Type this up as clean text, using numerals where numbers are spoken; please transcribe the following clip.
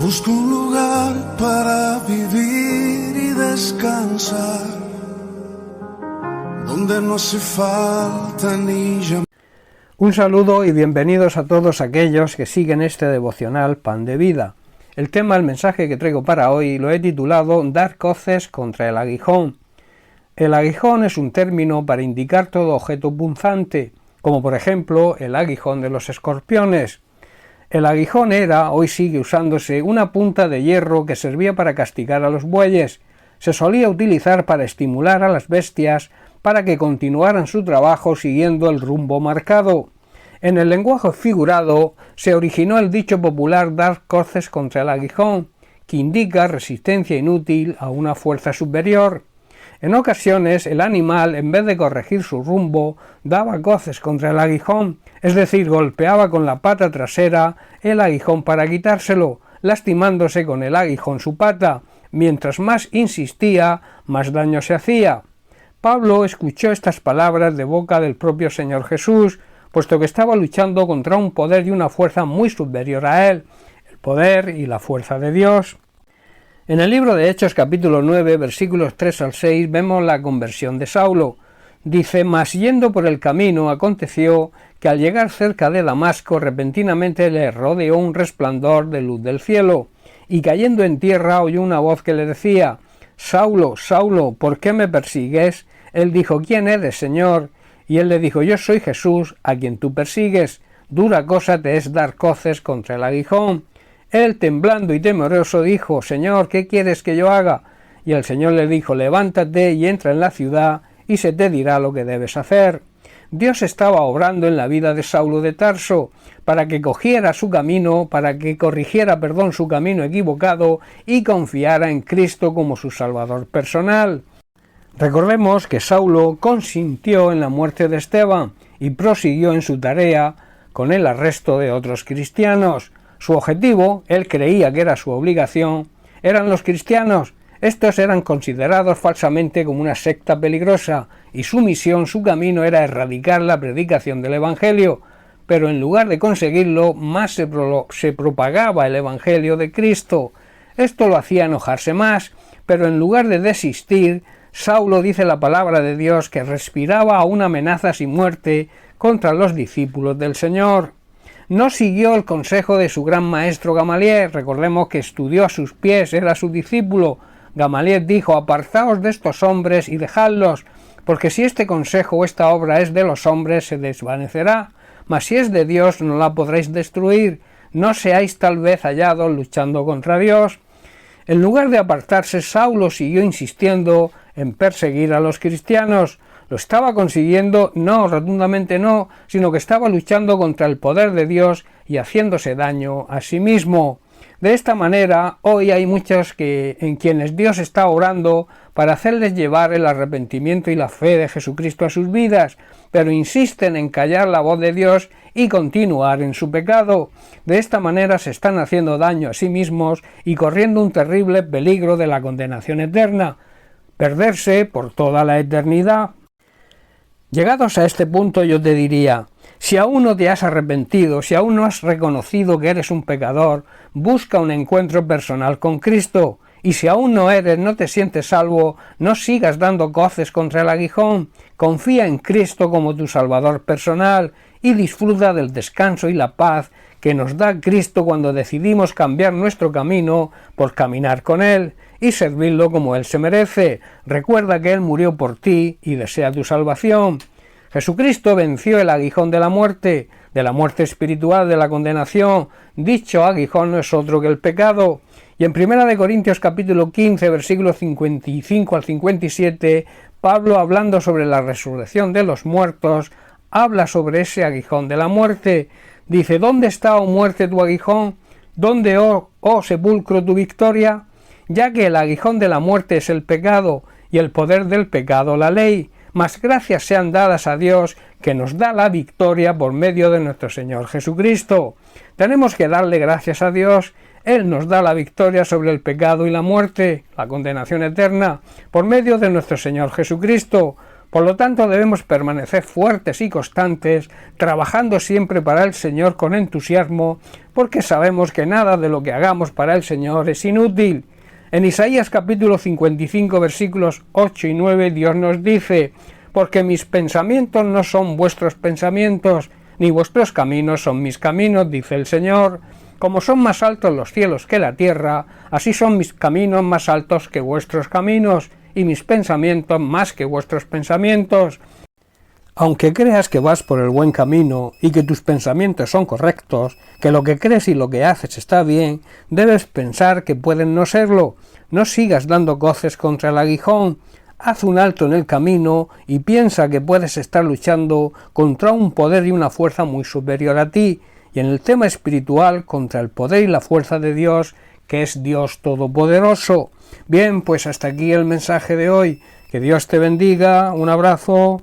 Busco un lugar para vivir y descansar, donde no hace falta ni llamar. Un saludo y bienvenidos a todos aquellos que siguen este devocional Pan de Vida. El tema, el mensaje que traigo para hoy, lo he titulado Dar coces contra el aguijón. El aguijón es un término para indicar todo objeto punzante, como por ejemplo el aguijón de los escorpiones. El aguijón era, hoy sigue usándose, una punta de hierro que servía para castigar a los bueyes. Se solía utilizar para estimular a las bestias para que continuaran su trabajo siguiendo el rumbo marcado. En el lenguaje figurado se originó el dicho popular dar coces contra el aguijón, que indica resistencia inútil a una fuerza superior. En ocasiones el animal, en vez de corregir su rumbo, daba coces contra el aguijón, es decir, golpeaba con la pata trasera el aguijón para quitárselo, lastimándose con el aguijón su pata. Mientras más insistía, más daño se hacía. Pablo escuchó estas palabras de boca del propio Señor Jesús, puesto que estaba luchando contra un poder y una fuerza muy superior a él, el poder y la fuerza de Dios. En el libro de Hechos capítulo 9, versículos 3 al 6, vemos la conversión de Saulo. Dice: mas yendo por el camino aconteció que al llegar cerca de Damasco repentinamente le rodeó un resplandor de luz del cielo, y cayendo en tierra oyó una voz que le decía: Saulo, Saulo, ¿por qué me persigues? Él dijo: ¿quién eres, Señor? Y él le dijo: yo soy Jesús, a quien tú persigues. Dura cosa te es dar coces contra el aguijón. Él, temblando y temeroso, dijo: Señor, ¿qué quieres que yo haga? Y el Señor le dijo: levántate y entra en la ciudad, y se te dirá lo que debes hacer. Dios estaba obrando en la vida de Saulo de Tarso, para que corrigiera su camino su camino equivocado y confiara en Cristo como su Salvador personal. Recordemos que Saulo consintió en la muerte de Esteban y prosiguió en su tarea con el arresto de otros cristianos. Su objetivo, él creía que era su obligación, eran los cristianos. Estos eran considerados falsamente como una secta peligrosa y su misión, su camino era erradicar la predicación del Evangelio, pero en lugar de conseguirlo, más se propagaba el Evangelio de Cristo. Esto lo hacía enojarse más, pero en lugar de desistir, Saulo, dice la palabra de Dios, que respiraba aún amenazas y muerte contra los discípulos del Señor. No siguió el consejo de su gran maestro Gamaliel. Recordemos que estudió a sus pies, era su discípulo. Gamaliel dijo: apartaos de estos hombres y dejadlos, porque si este consejo o esta obra es de los hombres se desvanecerá, mas si es de Dios no la podréis destruir. No seáis tal vez hallados luchando contra Dios. En lugar de apartarse, Saulo siguió insistiendo en perseguir a los cristianos. Lo estaba consiguiendo, no, rotundamente no, sino que estaba luchando contra el poder de Dios y haciéndose daño a sí mismo. De esta manera, hoy hay muchos en quienes Dios está orando para hacerles llevar el arrepentimiento y la fe de Jesucristo a sus vidas, pero insisten en callar la voz de Dios y continuar en su pecado. De esta manera se están haciendo daño a sí mismos y corriendo un terrible peligro de la condenación eterna, perderse por toda la eternidad. Llegados a este punto, yo te diría: si aún no te has arrepentido, si aún no has reconocido que eres un pecador, busca un encuentro personal con Cristo. Y si aún no te sientes salvo, no sigas dando coces contra el aguijón. Confía en Cristo como tu Salvador personal y disfruta del descanso y la paz que nos da Cristo cuando decidimos cambiar nuestro camino por caminar con Él y servirlo como Él se merece. Recuerda que Él murió por ti y desea tu salvación. Jesucristo venció el aguijón de la muerte espiritual, de la condenación. Dicho aguijón no es otro que el pecado. Y en 1 Corintios capítulo 15, versículos 55 al 57, Pablo, hablando sobre la resurrección de los muertos, habla sobre ese aguijón de la muerte. Dice: ¿dónde está, oh muerte, tu aguijón? ¿Dónde, oh sepulcro, tu victoria? Ya que el aguijón de la muerte es el pecado, y el poder del pecado la ley. Mas gracias sean dadas a Dios, que nos da la victoria por medio de nuestro Señor Jesucristo. Tenemos que darle gracias a Dios. Él nos da la victoria sobre el pecado y la muerte, la condenación eterna, por medio de nuestro Señor Jesucristo. Por lo tanto, debemos permanecer fuertes y constantes, trabajando siempre para el Señor con entusiasmo, porque sabemos que nada de lo que hagamos para el Señor es inútil. En Isaías capítulo 55, versículos 8 y 9, Dios nos dice: porque mis pensamientos no son vuestros pensamientos, ni vuestros caminos son mis caminos, dice el Señor. Como son más altos los cielos que la tierra, así son mis caminos más altos que vuestros caminos, y mis pensamientos más que vuestros pensamientos. Aunque creas que vas por el buen camino y que tus pensamientos son correctos, que lo que crees y lo que haces está bien, debes pensar que pueden no serlo. No sigas dando coces contra el aguijón. Haz un alto en el camino y piensa que puedes estar luchando contra un poder y una fuerza muy superior a ti, y en el tema espiritual contra el poder y la fuerza de Dios, que es Dios Todopoderoso. Bien, pues hasta aquí el mensaje de hoy. Que Dios te bendiga. Un abrazo.